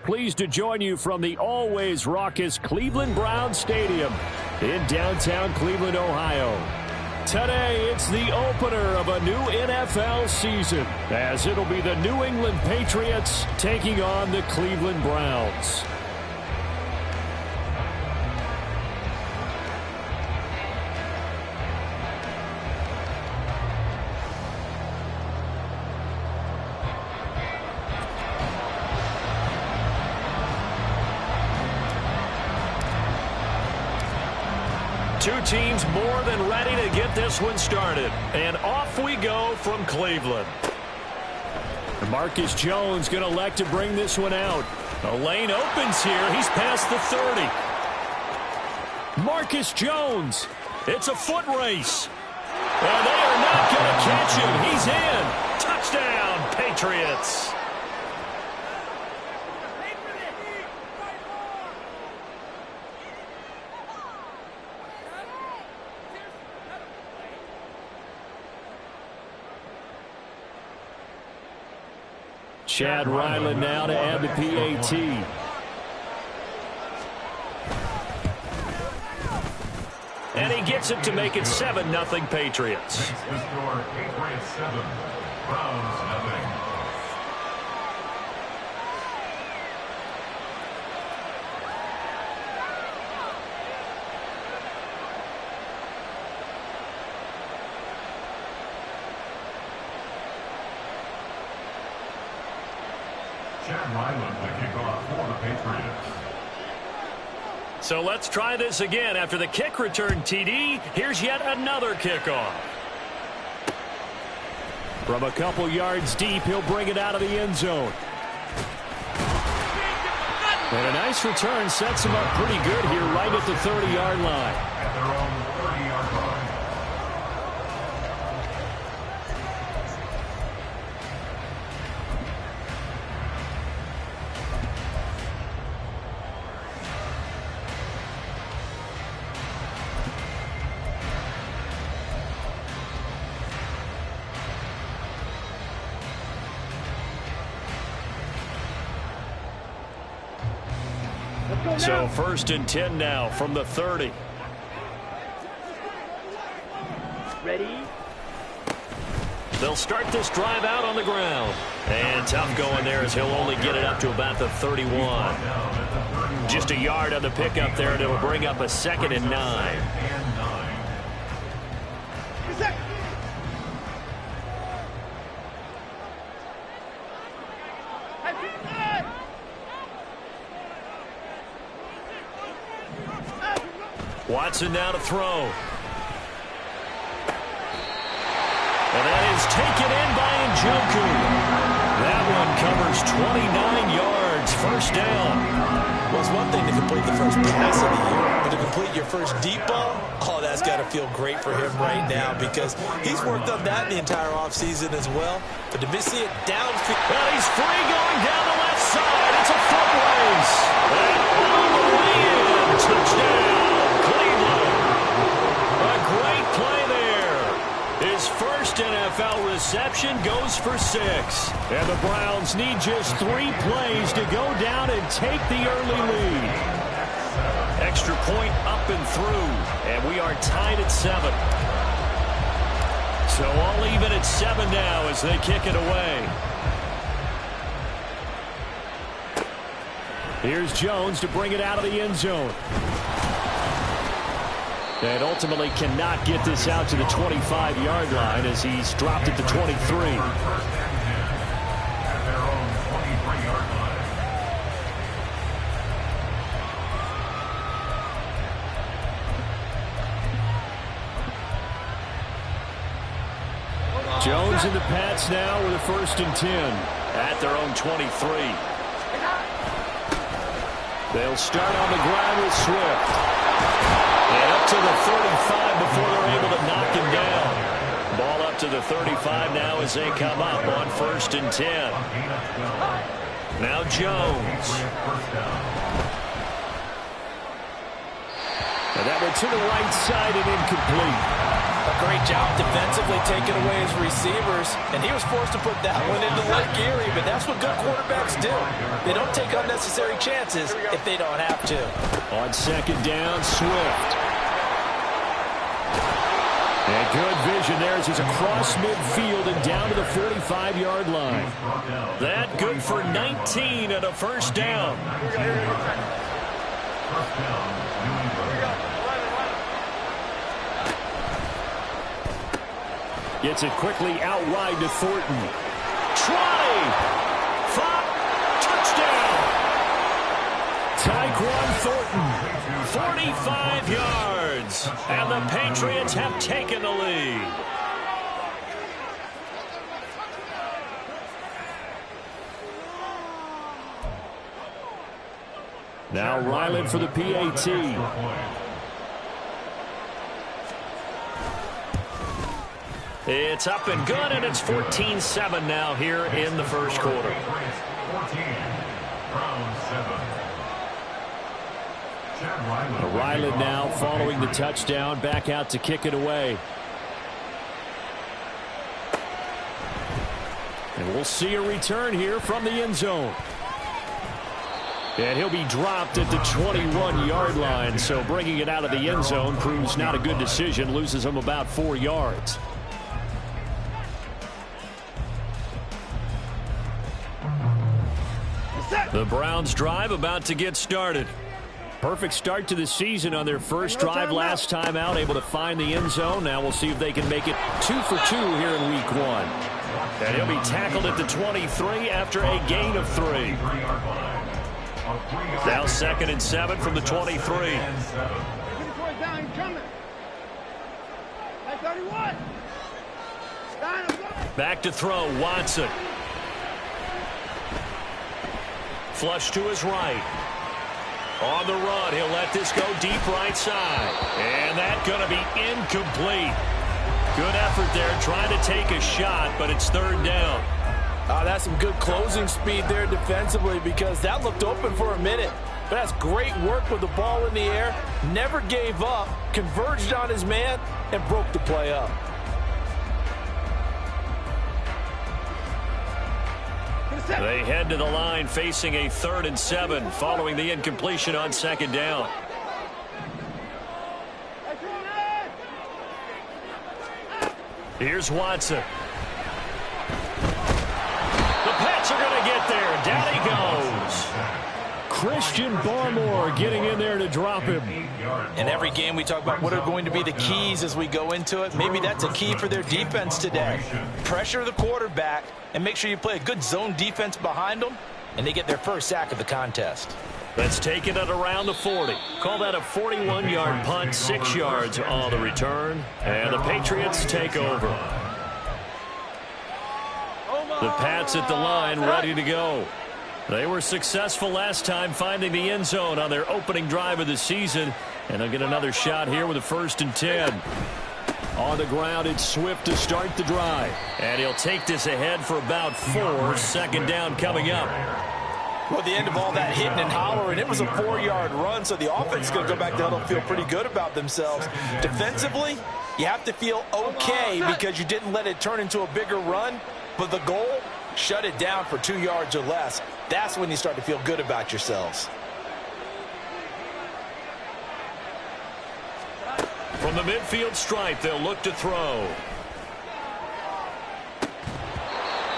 Pleased to join you from the always raucous Cleveland Browns Stadium in downtown Cleveland, Ohio. Today, it's the opener of a new NFL season, as it'll be the New England Patriots taking on the Cleveland Browns. Two teams more than ready to get this one started. And off we go from Cleveland. Marcus Jones going to elect to bring this one out. The lane opens here. He's past the 30. Marcus Jones. It's a foot race. And they are not going to catch him. He's in. Touchdown, Patriots. Chad Ryland now to add the PAT. And he gets it to make it 7-0 Patriots. The score, Patriots 7, Browns 0. Chad Ryland to kick off for the Patriots. So let's try this again. After the kick return TD, here's yet another kickoff. From a couple yards deep, he'll bring it out of the end zone. And a nice return sets him up pretty good here right at the 30-yard line. At their own 30-yard line. So 1st and 10 now from the 30. Ready? They'll start this drive out on the ground. And tough going there as he'll only get it up to about the 31. Just a yard on the pickup there, and it'll bring up a 2nd and 9. Watson now to throw. And that is taken in by Njoku. That one covers 29 yards. First down. Well, it's one thing to complete the first pass of the year, but to complete your first deep ball, oh, that's got to feel great for him right now because he's worked on that the entire offseason as well. But to see it downfield. Well, he's free going down the left side. It's a foot race. And all the way in. Touchdown. Great play there. His first NFL reception goes for 6. And the Browns need just 3 plays to go down and take the early lead. Extra point up and through. And we are tied at 7. So all even at 7 now as they kick it away. Here's Jones to bring it out of the end zone. And ultimately cannot get this out to the 25-yard line as he's dropped at the 23. At their own 23-yard line. Jones in the Pats now with a 1st and 10 at their own 23. They'll start on the ground with Swift. And up to the 35 before they're able to knock him down. Ball up to the 35 now as they come up on 1st and 10. Now Jones. And that one to the right side and incomplete. A great job defensively taking away his receivers, and he was forced to put that one into Lake Erie, but that's what good quarterbacks do. They don't take unnecessary chances if they don't have to. On second down, Swift. And good vision there as he's across midfield and down to the 45-yard line. That good for 19 and a first down. Gets it quickly out wide to Thornton. 20! 5! Touchdown! Tyquan Thornton, 45 yards. And the Patriots have taken the lead. Now Ryland for the PAT. It's up and good, and it's 14-7 now here in the first quarter. Ryland now following the touchdown, back out to kick it away. And we'll see a return here from the end zone. And he'll be dropped at the 21-yard line, so bringing it out of the end zone proves not a good decision, loses him about 4 yards. The Browns drive about to get started. Perfect start to the season on their first drive last time out, able to find the end zone. Now we'll see if they can make it 2 for 2 here in week 1. And he'll be tackled at the 23 after a gain of 3. Now 2nd and 7 from the 23. Back to throw, Watson. Flush to his right. On the run, he'll let this go deep right side. And that's going to be incomplete. Good effort there, trying to take a shot, but it's 3rd down. That's some good closing speed there defensively, because that looked open for a minute. But that's great work with the ball in the air. Never gave up, converged on his man, and broke the play up. They head to the line facing a 3rd and 7 following the incompletion on 2nd down. Here's Watson. The Pats are going to get there. Down he goes. Christian Barmore getting in there to drop him. In every game we talk about what are going to be the keys as we go into it. Maybe that's a key for their defense today. Pressure the quarterback and make sure you play a good zone defense behind them, and they get their first sack of the contest. That's taken at around the 40. Call that a 41-yard punt, 6 yards on the return. And the Patriots take over. The Pats at the line ready to go. They were successful last time finding the end zone on their opening drive of the season. And they'll get another shot here with a 1st and 10. On the ground, it's Swift to start the drive. And he'll take this ahead for about 4. 2nd down coming up. Well, the end of all that hitting and hollering, it was a 4-yard run, so the offense is going to go back to huddle and feel pretty good about themselves. Defensively, you have to feel okay because you didn't let it turn into a bigger run. But the goal, shut it down for 2 yards or less. That's when you start to feel good about yourselves. From the midfield stripe, they'll look to throw.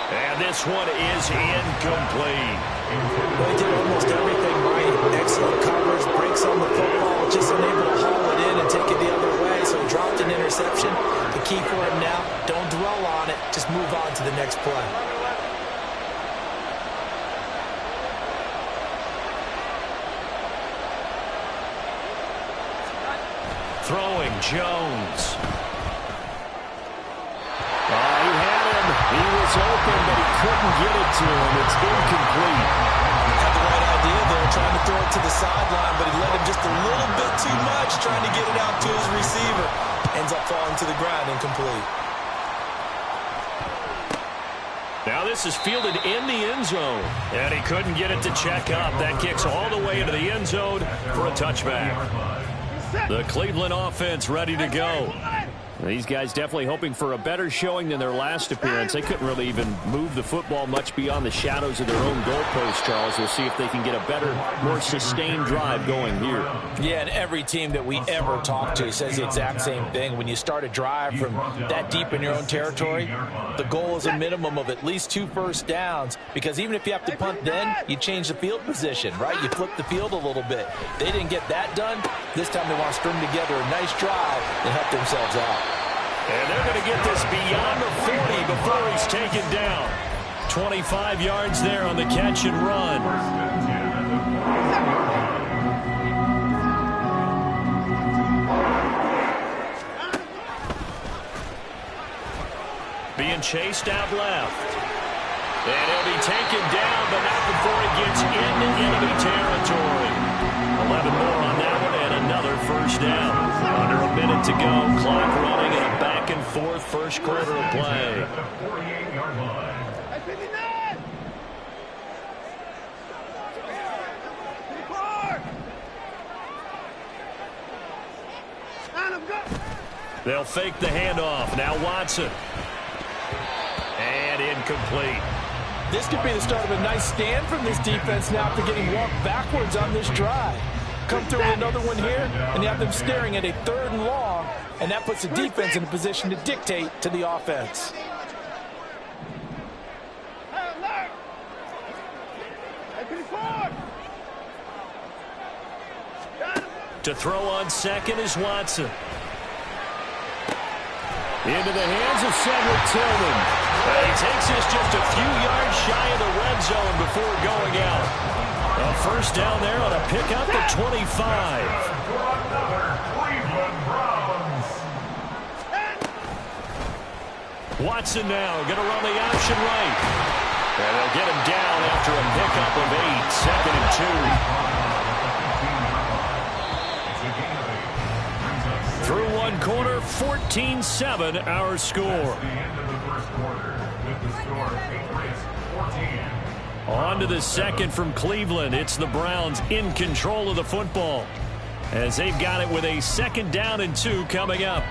And this one is incomplete. Well, he did almost everything right. Excellent coverage, breaks on the football, just unable to haul it in and take it the other way, so he dropped an interception. The key for him now, don't dwell on it, just move on to the next play. Throwing, Jones. He had him. He was open, but he couldn't get it to him. It's incomplete. Had the right idea there, trying to throw it to the sideline, but he let him just a little bit too much, trying to get it out to his receiver. Ends up falling to the ground, incomplete. Now this is fielded in the end zone, and he couldn't get it to check up. That kicks all the way into the end zone for a touchback. The Cleveland offense ready to go. These guys definitely hoping for a better showing than their last appearance. They couldn't really even move the football much beyond the shadows of their own goalpost, Charles. We'll see if they can get a better, more sustained drive going here. Yeah, and every team that we ever talk to says the exact same thing. When you start a drive from that deep in your own territory, the goal is a minimum of at least 2 first downs, because even if you have to punt then, you change the field position, right? You flip the field a little bit. They didn't get that done. This time they want to string together a nice drive and help themselves out. And they're going to get this beyond the 40 before he's taken down. 25 yards there on the catch and run. Being chased out left. And he'll be taken down, but not before he gets into enemy territory. 11 more on that one, and another first down. Under a minute to go, clock running, and a back-and-forth first quarter of play. They'll fake the handoff. Now Watson. And incomplete. This could be the start of a nice stand from this defense now after getting walked backwards on this drive. Come through with another one here, and you have them staring at a 3rd and long, and that puts the defense in a position to dictate to the offense. To throw on second is Watson. Into the hands of Cedric Tillman. He takes this just a few yards shy of the red zone before going out. A first down there on a pickup at 25. Watson now going to run the option right. And they'll get him down after a pickup of 8. 2nd and 2. Through one quarter, 14-7 our score. On to the second from Cleveland. It's the Browns in control of the football as they've got it with a 2nd down and 2 coming up.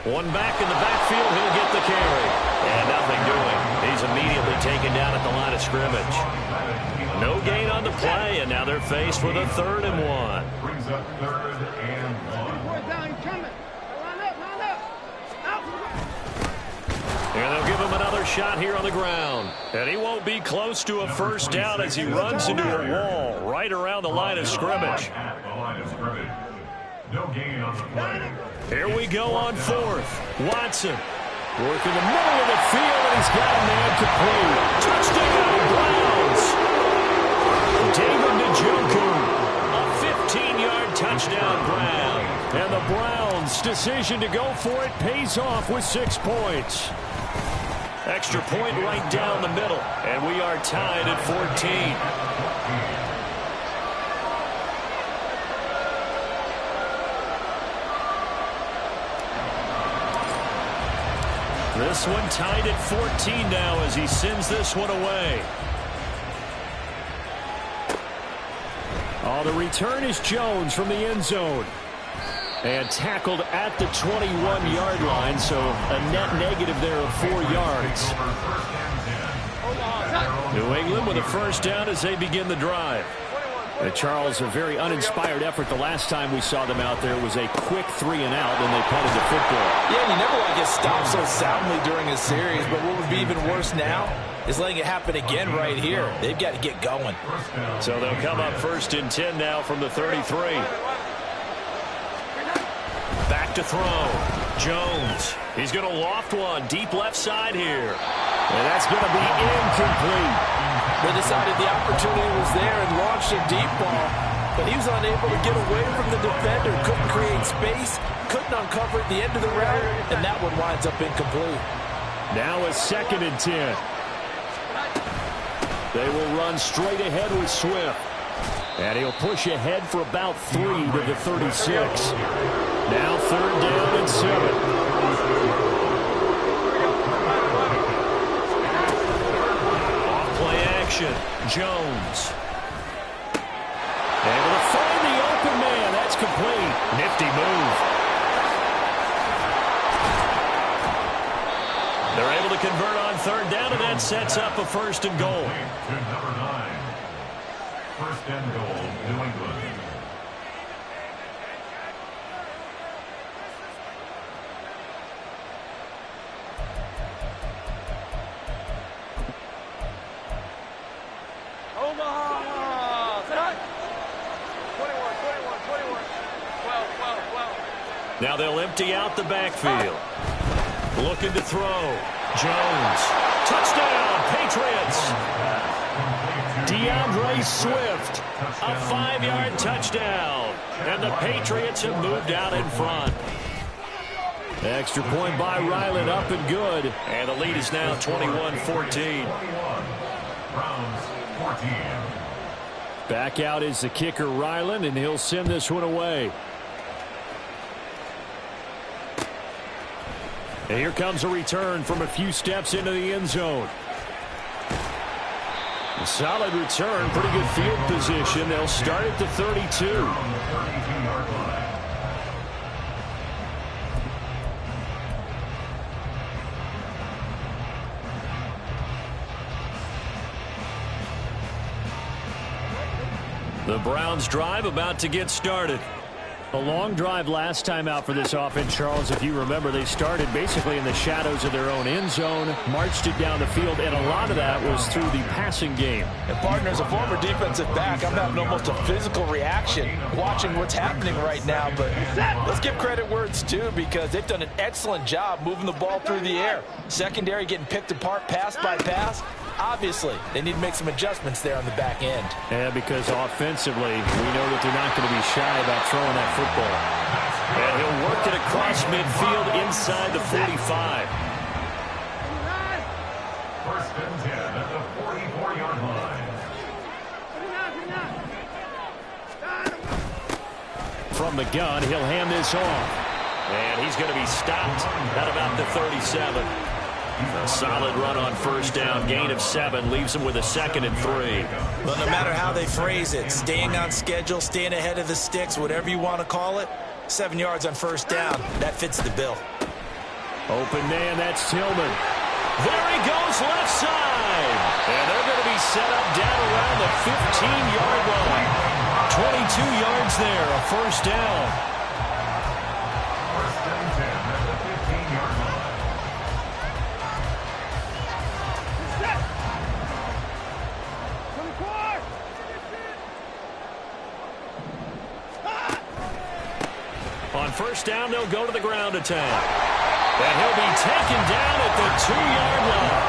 One back in the backfield, he'll get the carry. And nothing doing. He's immediately taken down at the line of scrimmage. No gain on the play, and now they're faced with a 3rd and 1. Brings up 3rd and 1. And they'll give him another shot here on the ground. And he won't be close to a first down as he runs into a wall right around the line of scrimmage. No gain on the play. Here we go on 4th. Watson working the middle of the field, and he's got a man complete. Touchdown, Browns. David Njoku, a 15-yard touchdown grab. And the Browns' decision to go for it pays off with 6 points. Extra point right down the middle, and we are tied at 14. This one tied at 14 now as he sends this one away. Oh, the return is Jones from the end zone. And tackled at the 21-yard line, so a net negative there of 4 yards. New England with a first down as they begin the drive. Charles, a very uninspired effort. The last time we saw them out there was a quick 3 and out, and they punted the football. Yeah, and you never want to get stopped so soundly during a series, but what would be even worse now is letting it happen again right here. They've got to get going. So they'll come up 1st and 10 now from the 33. Back to throw. Jones. He's going to loft one deep left side here. And that's going to be incomplete. They decided the opportunity was there and launched a deep ball, but he was unable to get away from the defender, couldn't create space, couldn't uncover at the end of the route, and that one winds up incomplete. Now a 2nd and 10. They will run straight ahead with Swift. And he'll push ahead for about 3 to the 36. Now 3rd down and 7. Off-play action. Jones. Able to find the open man. That's complete. Nifty move. They're able to convert on 3rd down, and that sets up a 1st and goal. To number 9. 1st and goal, New England. Omaha! 21, 12, 12. Now they'll empty out the backfield. Looking to throw. Jones. Touchdown, Patriots. DeAndre Swift. A 5-yard touchdown. And the Patriots have moved out in front. Extra point by Ryland, up and good. And the lead is now 21-14. Browns 14. Back out is the kicker, Ryland, and he'll send this one away. And here comes a return from a few steps into the end zone. A solid return, pretty good field position. They'll start at the 32. On the 32-yard line. The Browns drive about to get started. A long drive last time out for this offense, Charles. If you remember, they started basically in the shadows of their own end zone, marched it down the field, and a lot of that was through the passing game. And partner, as a former defensive back, I'm having almost a physical reaction watching what's happening right now. But let's give credit where it's due, because they've done an excellent job moving the ball through the air. Secondary getting picked apart pass by pass. Obviously, they need to make some adjustments there on the back end. Yeah, because offensively, we know that they're not going to be shy about throwing that football. And he'll work it across midfield inside the 45. 1st and 10 at the 44-yard line. From the gun, he'll hand this off. And he's going to be stopped at about the 37. A solid run on 1st down, gain of 7, leaves him with a 2nd and 3. Well, no matter how they phrase it, staying on schedule, staying ahead of the sticks, whatever you want to call it, 7 yards on 1st down, that fits the bill. Open man, that's Tillman. There he goes, left side. And they're going to be set up down around the 15-yard line. 22 yards there, a 1st down. 1st and 10 at the 15-yard line. On 1st down, they'll go to the ground attack. And he'll be taken down at the 2-yard line.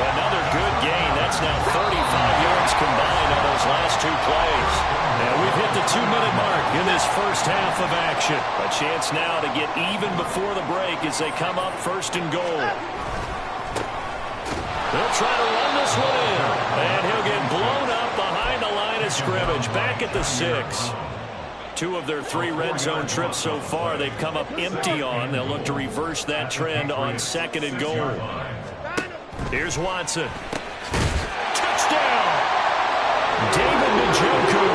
Another good gain. That's now 35 yards combined on those last 2 plays. And we've hit the 2-minute mark in this first half of action. A chance now to get even before the break as they come up 1st and goal. They'll try to run this one in. And he'll get blown up behind the line of scrimmage. Back at the 6. 2 of their 3 red zone trips so far they've come up empty on. They'll look to reverse that trend on 2nd and goal. Here's Watson. Touchdown! David Njoku.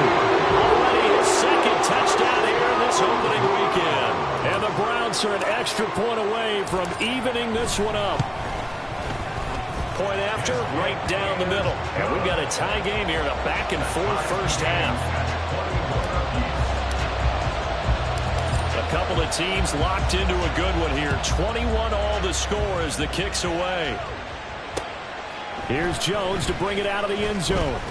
Already his 2nd touchdown here in this opening weekend. And the Browns are an extra point away from evening this one up. Point after, right down the middle. And we've got a tie game here in a back-and-forth first half. A couple of teams locked into a good one here. 21 all the score as the kick's away. Here's Jones to bring it out of the end zone.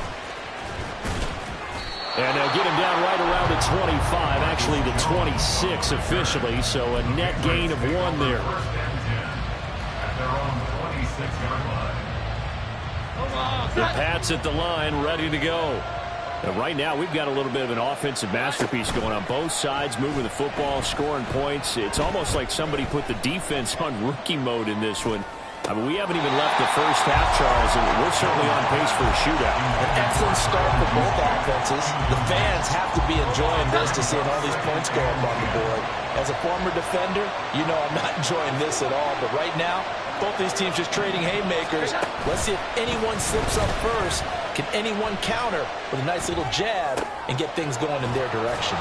And they'll get him down right around the 25, actually the 26 officially, so a net gain of 1 there. At their own 26-yard line. The Pats at the line, ready to go. And right now, we've got a little bit of an offensive masterpiece going on both sides, moving the football, scoring points. It's almost like somebody put the defense on rookie mode in this one. I mean, we haven't even left the first half, Charles, and we're certainly on pace for a shootout. An excellent start for both offenses. The fans have to be enjoying this to seeing all these points go up on the board. As a former defender, you know I'm not enjoying this at all. But right now, both these teams just trading haymakers. Let's see if anyone slips up first. Can anyone counter with a nice little jab and get things going in their direction?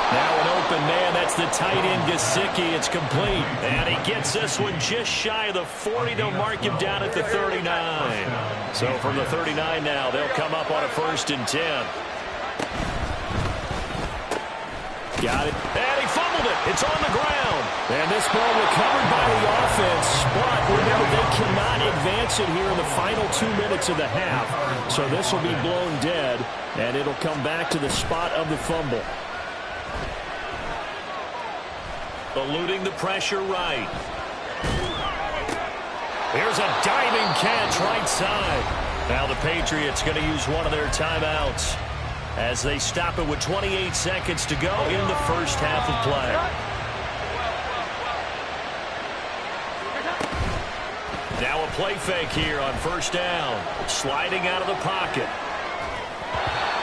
Now an open man. That's the tight end, Gesicki. It's complete. And he gets this one just shy of the 40. They'll mark him down at the 39. So from the 39 now, they'll come up on a 1st and 10. Got it. And he fumbled it. It's on the ground. And this ball recovered by the offense. But remember, they cannot advance it here in the final 2 minutes of the half. So this will be blown dead. And it'll come back to the spot of the fumble. Eluding the pressure right. Here's a diving catch right side. Now the Patriots going to use one of their timeouts as they stop it with 28 seconds to go in the first half of play. Now a play fake here on 1st down. Sliding out of the pocket.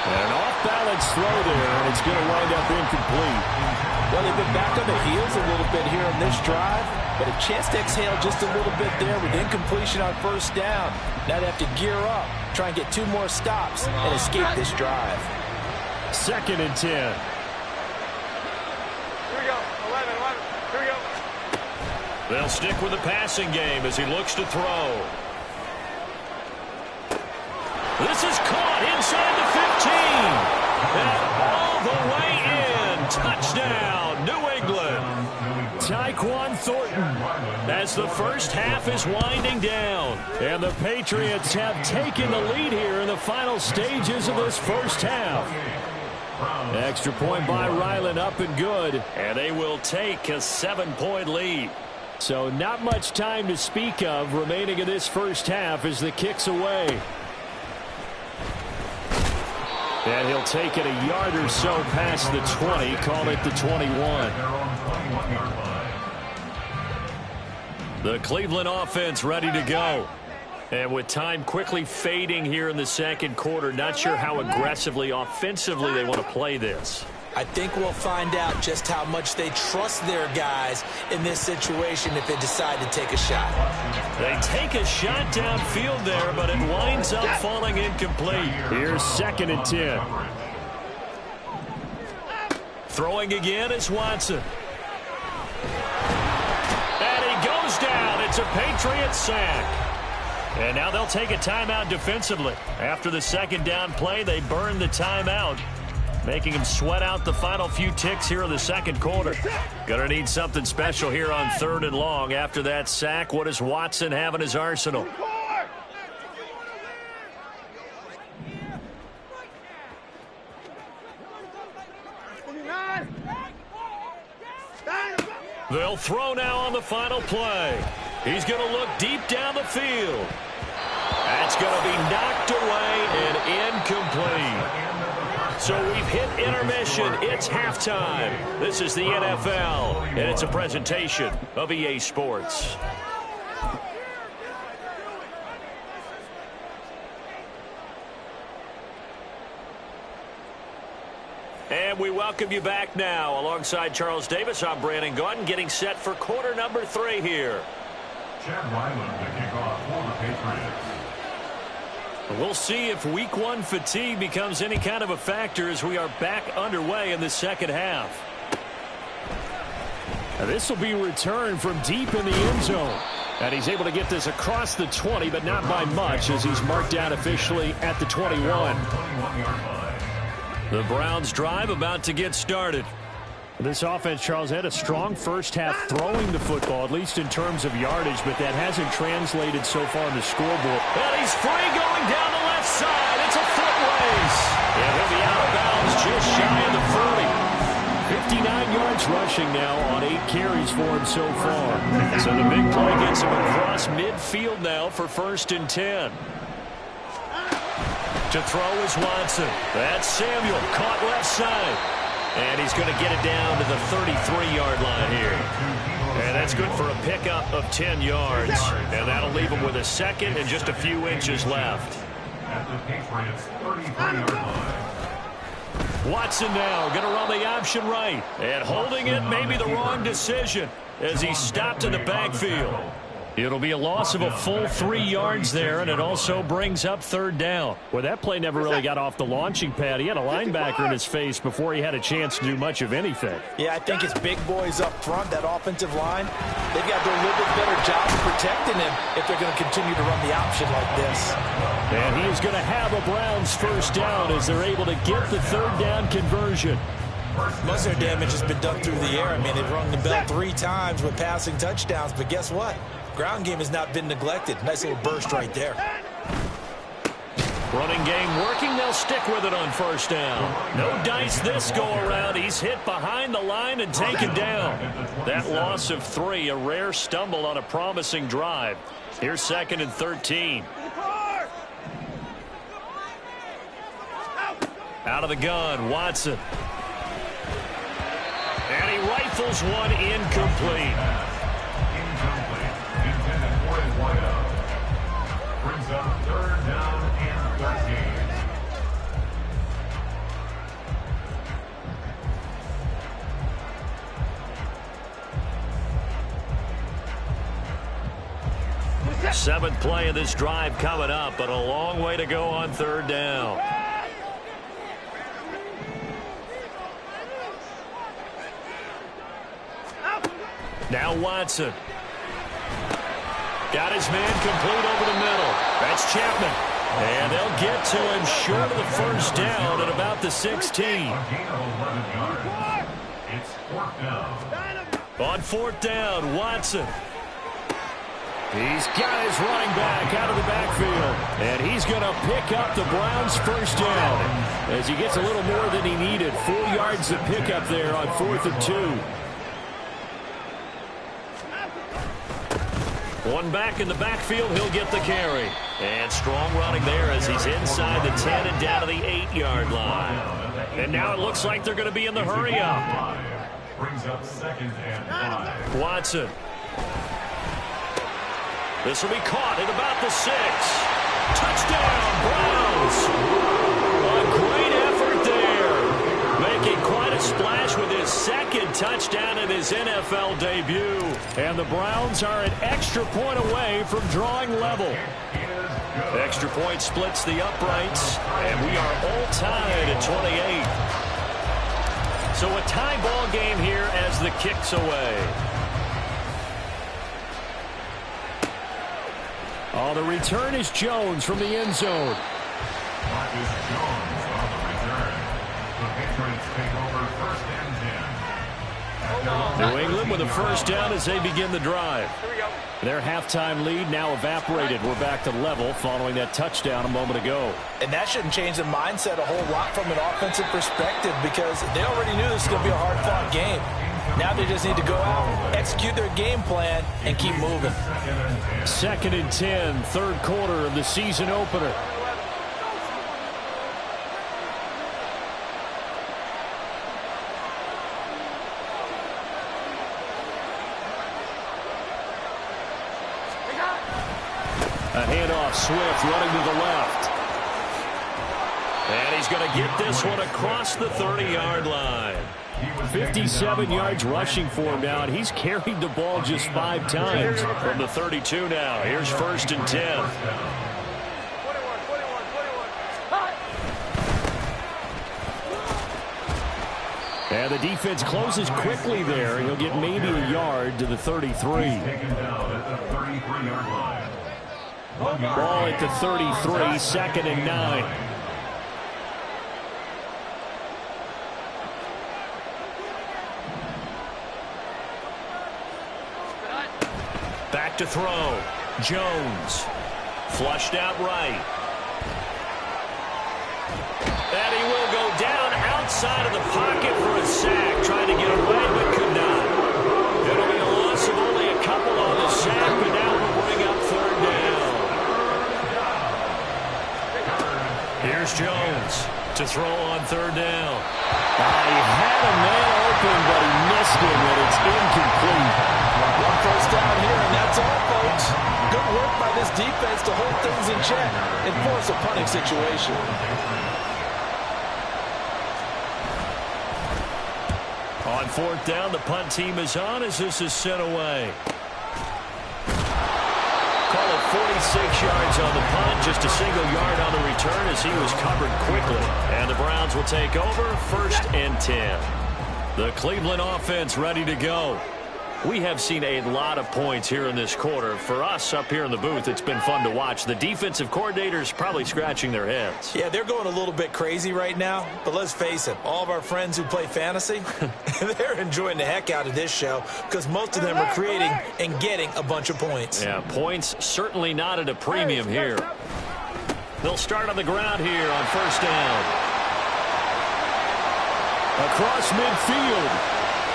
An off-balance throw there, and it's going to wind up incomplete. Well, they've been back on their heels a little bit here on this drive, but a chance to exhale just a little bit there with incompletion on 1st down. Now they have to gear up, try and get 2 more stops, and escape this drive. 2nd and 10. Here we go. 11. Here we go. They'll stick with the passing game as he looks to throw. This is caught inside the 15. And all the way in. Touchdown, New England. Tyquan Thornton as the first half is winding down. And the Patriots have taken the lead here in the final stages of this first half. Extra point by Ryland, up and good. And they will take a 7-point lead. So not much time to speak of remaining in this first half as the kick's away. And he'll take it a yard or so past the 20, call it the 21. The Cleveland offense ready to go. And with time quickly fading here in the 2nd quarter, not sure how aggressively, offensively they want to play this. I think we'll find out just how much they trust their guys in this situation if they decide to take a shot. They take a shot downfield there, but it winds up falling incomplete. Here's 2nd and 10. Throwing again is Watson. And he goes down. It's a Patriot sack. And now they'll take a timeout defensively. After the 2nd down play, they burn the timeout, making him sweat out the final few ticks here in the 2nd quarter. Gonna need something special here on 3rd and long. After that sack, what does Watson have in his arsenal? They'll throw now on the final play. He's gonna look deep down the field. That's gonna be knocked away and incomplete. So we've hit intermission. It's halftime. This is the NFL, and it's a presentation of EA Sports. And we welcome you back now. Alongside Charles Davis, I'm Brandon Gaudin, getting set for quarter number 3 here. Chad Ryland to kick off for the Patriots. We'll see if week 1 fatigue becomes any kind of a factor as we are back underway in the 2nd half. Now this will be returned from deep in the end zone. And he's able to get this across the 20, but not by much as he's marked down officially at the 21. The Browns drive about to get started. This offense, Charles, had a strong first half throwing the football, at least in terms of yardage, but that hasn't translated so far on the scoreboard. And he's free going down the left side. It's a foot race. And he'll be out of bounds just shy of the 40. 59 yards rushing now on 8 carries for him so far. So the big play gets him across midfield now for 1st and 10. To throw is Watson. That's Samuel, caught left side. And he's going to get it down to the 33-yard line here. And that's good for a pickup of 10 yards. And that'll leave him with a second and just a few inches left. At the Patriots' 33-yard line. Watson now going to run the option right. And holding it may be the wrong decision as he stopped in the backfield. It'll be a loss of a full 3 yards there, and it also brings up third down. Well, that play never really got off the launching pad. He had a linebacker in his face before he had a chance to do much of anything. Yeah, I think it's big boys up front, that offensive line. They've got to do a little bit better job of protecting him if they're going to continue to run the option like this. And he is going to have a Browns first down as they're able to get the third down conversion. Most of their damage has been done through the air. I mean, they've rung the bell 3 times with passing touchdowns, but guess what? Ground game has not been neglected. Nice little burst right there. Running game working. They'll stick with it on first down. No dice this go-around. He's hit behind the line and taken down. That loss of 3, a rare stumble on a promising drive. Here's 2nd and 13. Out of the gun, Watson. And he rifles one incomplete. Incomplete. Intended for his wideout. Brings up third down and 13. Seventh play of this drive coming up, but a long way to go on third down. Now Watson. Got his man complete over the middle. That's Chapman. And they'll get to him short of the first down at about the 16. A gain of 11 yards. It's 4th down. On 4th down, Watson. He's got his running back out of the backfield. And he's going to pick up the Browns' first down as he gets a little more than he needed. 4 yards to pick up there on 4th and 2. One back in the backfield, he'll get the carry. And strong running there as he's inside the 10 and down to the 8-yard line. And now it looks like they're going to be in the hurry up. Brings up 2nd and 5. Watson. This will be caught at about the 6. Touchdown, Browns. A great effort there. Making quite a splash with his 2nd touchdown in his NFL debut. And the Browns are an extra point away from drawing level. Extra point splits the uprights, and we are all tied at 28. So a tie ball game here as the kick's away. Oh, the return is Jones from the end zone. Marcus Jones on the return. The Patriots take over 1st and 10. New England with a first down as they begin the drive. Their halftime lead now evaporated. We're back to level following that touchdown a moment ago. And that shouldn't change the mindset a whole lot from an offensive perspective because they already knew this was going to be a hard-fought game. Now they just need to go out, execute their game plan, and keep moving. 2nd and 10, 3rd quarter of the season opener. A handoff, Swift running to the left. And he's going to get this one across the 30-yard line. 57 yards rushing for him now, and he's carried the ball just 5 times from the 32 now. Here's 1st and 10. And the defense closes quickly there. He'll get maybe a yard to the 33. Ball at the 33, 2nd and 9. Back to throw. Jones. Flushed out right. And he will go down outside of the pocket for a sack. Trying to get away, but could not. It'll be a loss of only a couple on the sack, but now we'll bring up 3rd down. Here's Jones to throw on third down. He had a man open, but he missed him, and it's incomplete. One first down here, and that's all, folks. Good work by this defense to hold things in check and force a punting situation. On fourth down, the punt team is on as this is sent away. Call it 46 yards on the punt, just a single yard on the return as he was covered quickly. And the Browns will take over, 1st and 10. The Cleveland offense ready to go. We have seen a lot of points here in this quarter. For us up here in the booth, it's been fun to watch. The defensive coordinators probably scratching their heads. Yeah, they're going a little bit crazy right now. But let's face it, all of our friends who play fantasy, they're enjoying the heck out of this show because most of them are creating and getting a bunch of points. Yeah, points certainly not at a premium here. They'll start on the ground here on first down. Across midfield.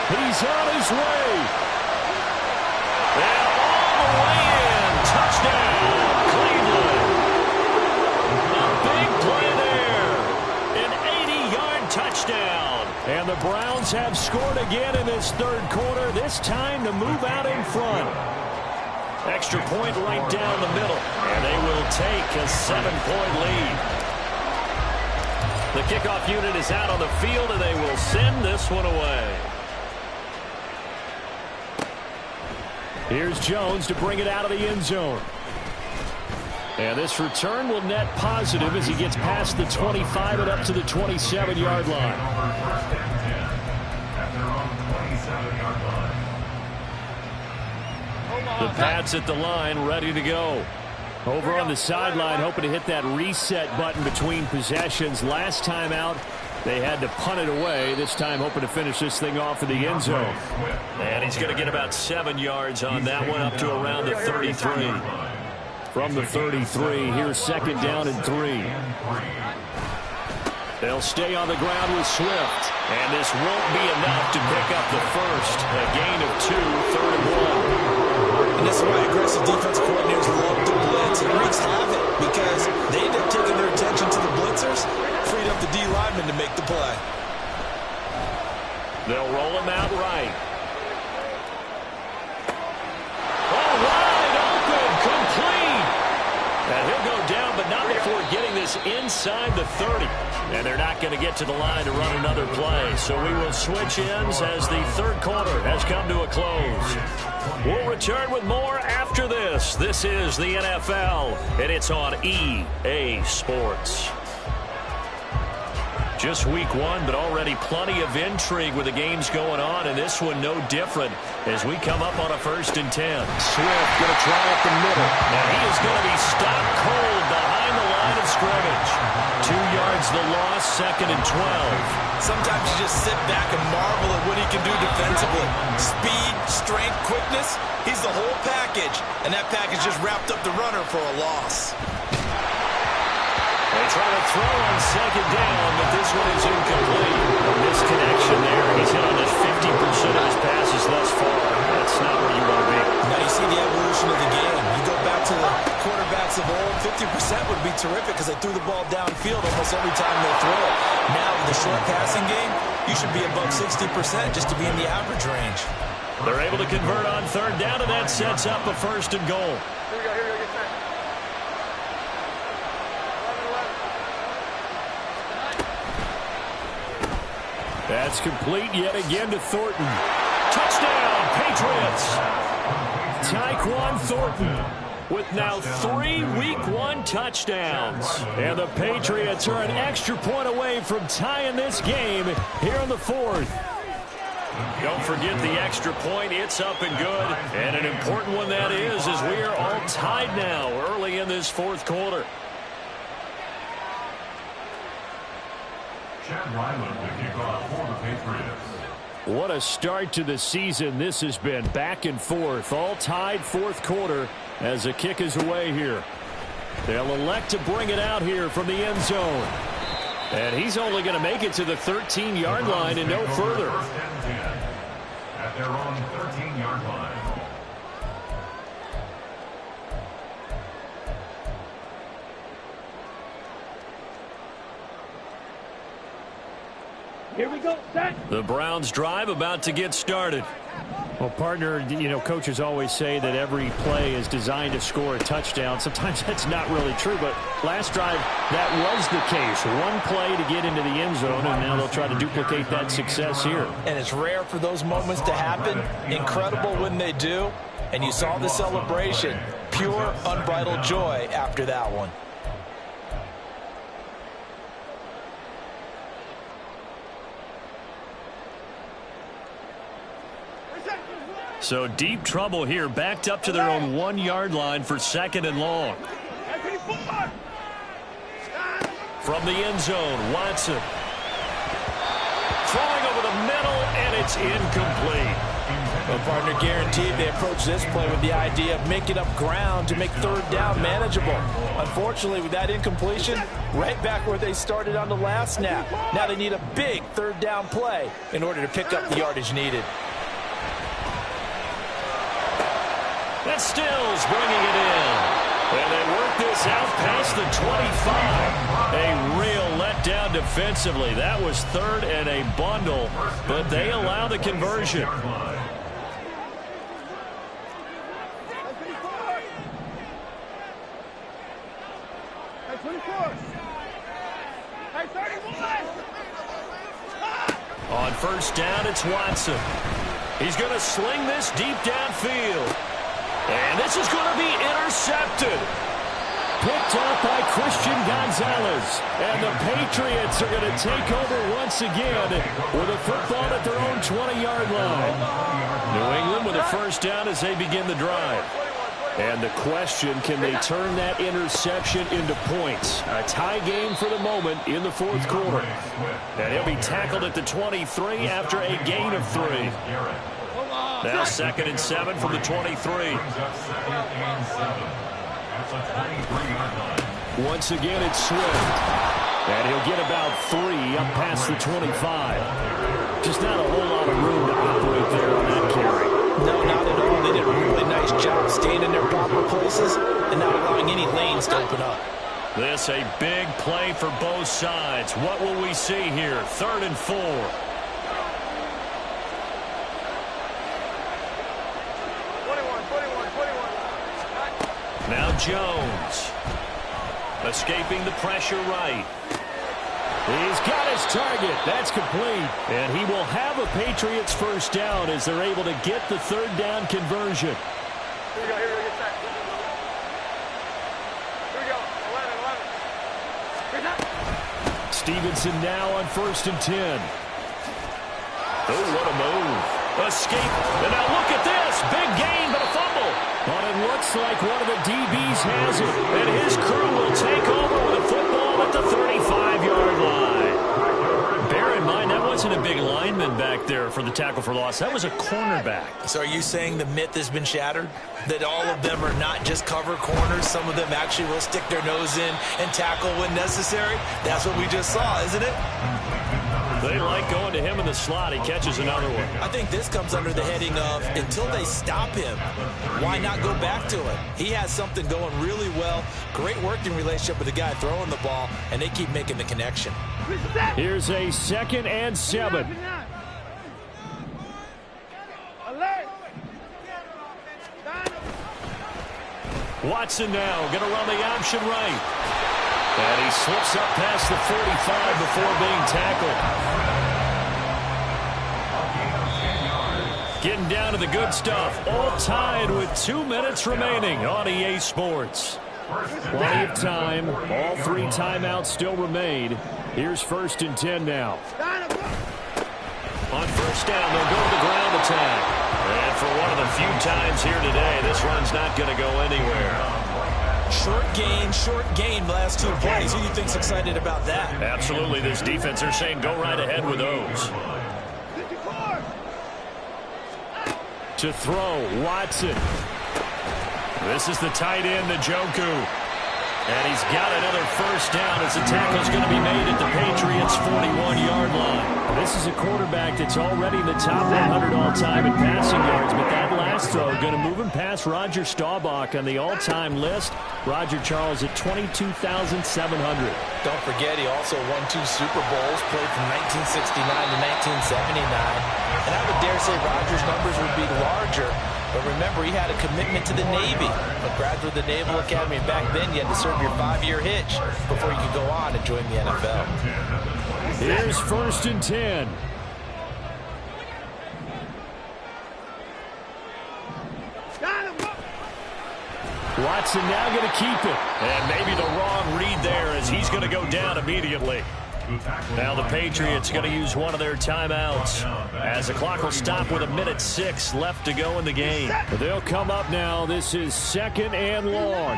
He's on his way. And all the way in. Touchdown, Cleveland. A big play there. An 80-yard touchdown. And the Browns have scored again in this third quarter, this time to move out in front. Extra point right down the middle. And they will take a 7-point lead. The kickoff unit is out on the field, and they will send this one away. Here's Jones to bring it out of the end zone. And this return will net positive as he gets past the 25 and up to the 27-yard line. The Pats at the line, ready to go. Over on the sideline, hoping to hit that reset button between possessions. Last time out, they had to punt it away. This time hoping to finish this thing off in the end zone. And he's going to get about 7 yards on that one, up to around the 33. From the 33, here's 2nd down and 3. They'll stay on the ground with Swift. And this won't be enough to pick up the first. A gain of 2, 3rd and 1. And that's why aggressive defensive coordinators love to blitz. It wreaks havoc because they end up taking their attention to the blitzers, freed up the D lineman to make the play. They'll roll him out right. Oh, wide open, complete. And he'll go down, but not before getting this inside the 30. And they're not going to get to the line to run another play. So we will switch ends as the third quarter has come to a close. We'll return with more after this. This is the NFL, and it's on EA Sports. Just week 1, but already plenty of intrigue with the games going on, and this one no different as we come up on a 1st and 10. Swift going to try up the middle, and he is going to be stopped cold behind the line of scrimmage. 2 yards the loss, 2nd and 12. Sometimes you just sit back and marvel at what he can do defensively. Speed, strength, quickness, he's the whole package, and that package just wrapped up the runner for a loss. They try to throw on 2nd down, but this one is incomplete. A misconnection there. He's hit on just 50% of his passes thus far. That's not where you want to be. Now you see the evolution of the game. You go back to the quarterbacks of old, 50% would be terrific because they threw the ball downfield almost every time they throw it. Now with the short passing game, you should be above 60% just to be in the average range. They're able to convert on 3rd down, and that sets up a 1st and goal. Here we go, get set. That's complete yet again to Thornton. Touchdown, Patriots! Tyquan Thornton with now 3 Week 1 touchdowns. And the Patriots are an extra point away from tying this game here in the 4th. Don't forget the extra point. It's up and good. And an important one that is, as we are all tied now early in this 4th quarter. Chad Ryland to kick off for the Patriots. What a start to the season this has been. Back and forth, all tied 4th quarter as the kick is away here. They'll elect to bring it out here from the end zone. And he's only going to make it to the 13-yard line and no further. At their own 13-yard line. Here we go. Set. The Browns drive about to get started. Well, partner, you know, coaches always say that every play is designed to score a touchdown. Sometimes that's not really true, but last drive, that was the case. One play to get into the end zone, and now they'll try to duplicate that success here. And it's rare for those moments to happen. Incredible when they do. And you saw the celebration. Pure, unbridled joy after that one. So deep trouble here, backed up to their own 1-yard line for 2nd and long. From the end zone, Watson. Throwing over the middle, and it's incomplete. Well, partner, guaranteed they approach this play with the idea of making up ground to make 3rd down manageable. Unfortunately, with that incompletion, right back where they started on the last snap. Now they need a big 3rd down play in order to pick up the yardage needed. And Stills bringing it in. And they work this out past the 25. A real letdown defensively. That was 3rd and a bundle, but they allow the conversion. On 1st down, it's Watson. He's going to sling this deep downfield. And this is going to be intercepted. Picked up by Christian Gonzalez. And the Patriots are going to take over once again with a football at their own 20-yard line. New England with a 1st down as they begin the drive. And the question, can they turn that interception into points? A tie game for the moment in the 4th quarter. And he'll be tackled at the 23 after a gain of 3. Now 2nd and 7 from the 23. Once again, it's Swift. And he'll get about 3 up past the 25. Just not a whole lot of room to operate there on that carry. No, not at all. They did a really nice job staying in their proper places and not allowing any lanes to open up. This a big play for both sides. What will we see here? 3rd and 4. Now Jones. Escaping the pressure right. He's got his target. That's complete. And he will have a Patriots 1st down as they're able to get the 3rd down conversion. Here we go, get set. Here we go, 11. Here's that. Stevenson now on 1st and 10. Oh, what a move. Escape. And now look at this. Big gain, but a fumble. But it looks like one of the DBs has it. And his crew will take over with a football at the 35-yard line. Bear in mind, that wasn't a big lineman back there for the tackle for loss. That was a cornerback. So are you saying the myth has been shattered? That all of them are not just cover corners? Some of them actually will stick their nose in and tackle when necessary? That's what we just saw, isn't it? They like going to him in the slot. He catches another one. I think this comes under the heading of, until they stop him, why not go back to it? He has something going really well. Great working relationship with the guy throwing the ball, and they keep making the connection. Here's a 2nd and 7. Watson now going to run the option right. And he slips up past the 45 before being tackled. Getting down to the good stuff. All tied with 2 minutes remaining on EA Sports. Plenty of time. All 3 timeouts still remain. Here's 1st and 10 now. On 1st down, they'll go to the ground attack. And for one of the few times here today, this run's not going to go anywhere. Short gain last 2 plays. Who do you think's excited about that? Absolutely. This defense, they're saying go right ahead with those. To throw, Watson. This is the tight end, Njoku. And he's got another 1st down as the tackle's going to be made at the Patriots' 41-yard line. This is a quarterback that's already in the top 100 all-time in passing yards, but that last pass throw. Going to move him past Roger Staubach on the all-time list. Roger Charles at 22,700. Don't forget, he also won 2 Super Bowls, played from 1969 to 1979. And I would dare say Roger's numbers would be larger. But remember, he had a commitment to the Navy. A graduate of the Naval Academy. Back then, you had to serve your 5-year hitch before you could go on and join the NFL. Here's 1st and 10. Watson now going to keep it. And maybe the wrong read there as he's going to go down immediately. Now the Patriots going to use one of their timeouts as the clock will stop with 1:06 left to go in the game. They'll come up now. This is 2nd and long.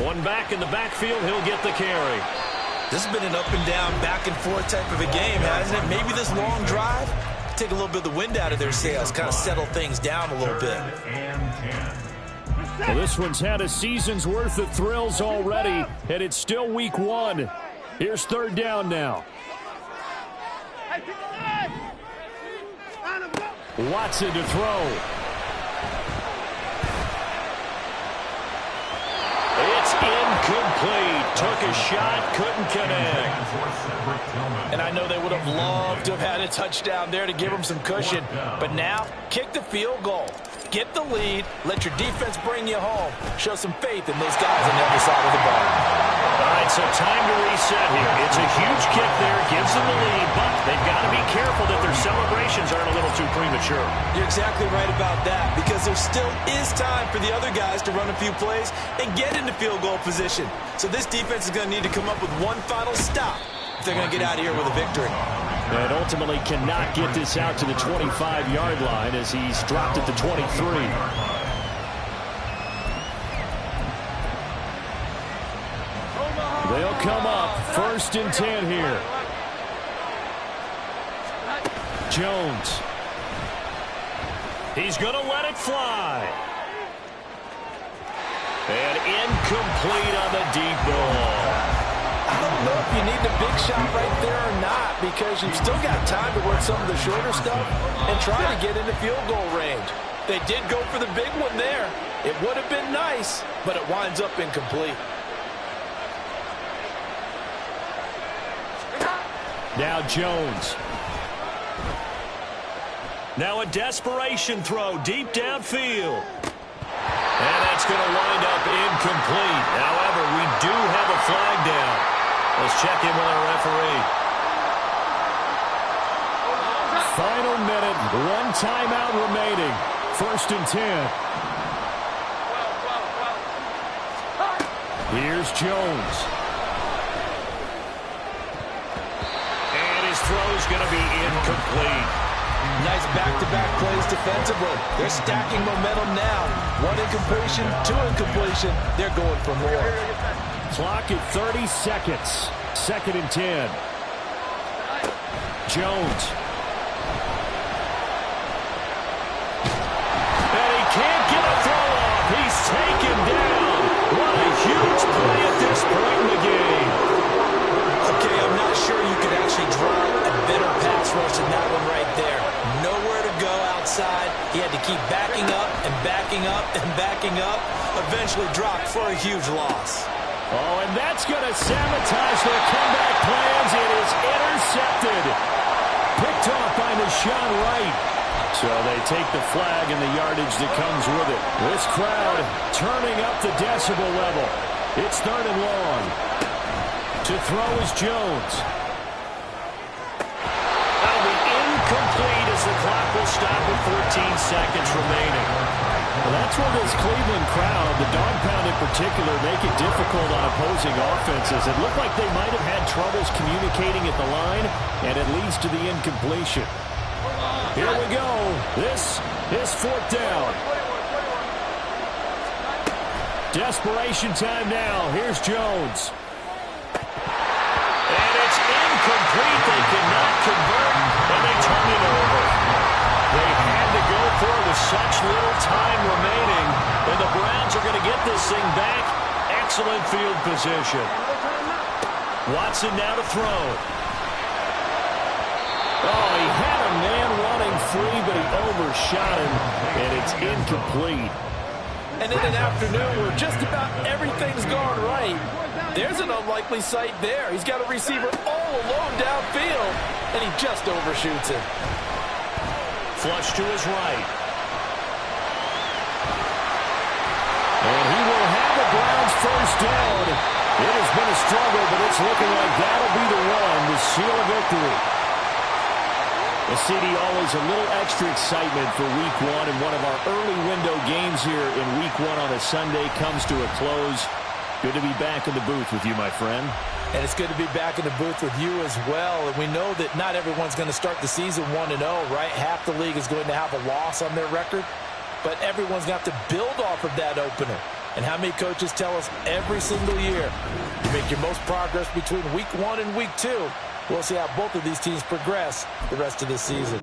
One back in the backfield. He'll get the carry. This has been an up and down, back and forth type of a game, hasn't it? Maybe this long drive take a little bit of the wind out of their sails, kind of settle things down a little bit. Well, this one's had a season's worth of thrills already, and it's still week 1. Here's 3rd down now. Watson to throw. It's incomplete. Took a shot, couldn't connect. And I know they would have loved to have had a touchdown there to give them some cushion. But now, kick the field goal. Get the lead. Let your defense bring you home. Show some faith in those guys on the other side of the ball. All right, so time to reset here. It's a huge kick there. Gives them the lead, but they've got to be careful that their celebrations aren't a little too premature. You're exactly right about that, because there still is time for the other guys to run a few plays and get into field goal position. So this defense is going to need to come up with one final stop if they're going to get out of here with a victory. And ultimately cannot get this out to the 25-yard line as he's dropped at the 23. They'll come up 1st and 10 here. Jones. He's going to let it fly. And incomplete on the deep ball. I don't know if you need the big shot right there or not, because you've still got time to work some of the shorter stuff and try to get into field goal range. They did go for the big one there. It would have been nice, but it winds up incomplete. Now Jones. Now a desperation throw deep downfield. And that's going to wind up incomplete. However, we do have a flag down. Let's check in with our referee. Final minute, 1 timeout remaining. 1st and 10. Here's Jones. And his throw's going to be incomplete. Nice back-to-back plays defensively. They're stacking momentum now. 1 incompletion, 2 incompletion. They're going for more. Clock at 30 seconds. 2nd and 10. Jones. And he can't get a throw off. He's taken down. What a huge play at this point in the game. Okay, I'm not sure you could actually draw a better pass rush than that one right there. Nowhere to go outside. He had to keep backing up and backing up and backing up. Eventually dropped for a huge loss. Oh, and that's going to sabotage their comeback plans. It is intercepted. Picked off by Deshaun Wright. So they take the flag and the yardage that comes with it. This crowd turning up the decibel level. It's 3rd and long. To throw is Jones. That'll be incomplete as the clock will stop with 14 seconds remaining. Well, that's where this Cleveland crowd, the dog pound in particular, make it difficult on opposing offenses. It looked like they might have had troubles communicating at the line, and it leads to the incompletion. Here we go. This is 4th down. Desperation time now. Here's Jones. And it's incomplete. They cannot convert, and they turn it over. They had to go for it with such little time remaining, and the Browns are going to get this thing back. Excellent field position. Watson now to throw. Oh, he had a man running free, but he overshot him, and it's incomplete. And in an afternoon where just about everything's gone right, there's an unlikely sight there. He's got a receiver all alone downfield, and he just overshoots him. Flush to his right. And he will have the Browns first down. It has been a struggle, but it's looking like that'll be the one to seal a victory. The CD, always a little extra excitement for Week 1, and one of our early window games here in Week 1 on a Sunday comes to a close. Good to be back in the booth with you, my friend. And it's good to be back in the booth with you as well. And we know that not everyone's going to start the season 1-0, right? Half the league is going to have a loss on their record. But everyone's got to build off of that opener. And how many coaches tell us every single year, you make your most progress between Week 1 and Week 2. We'll see how both of these teams progress the rest of the season.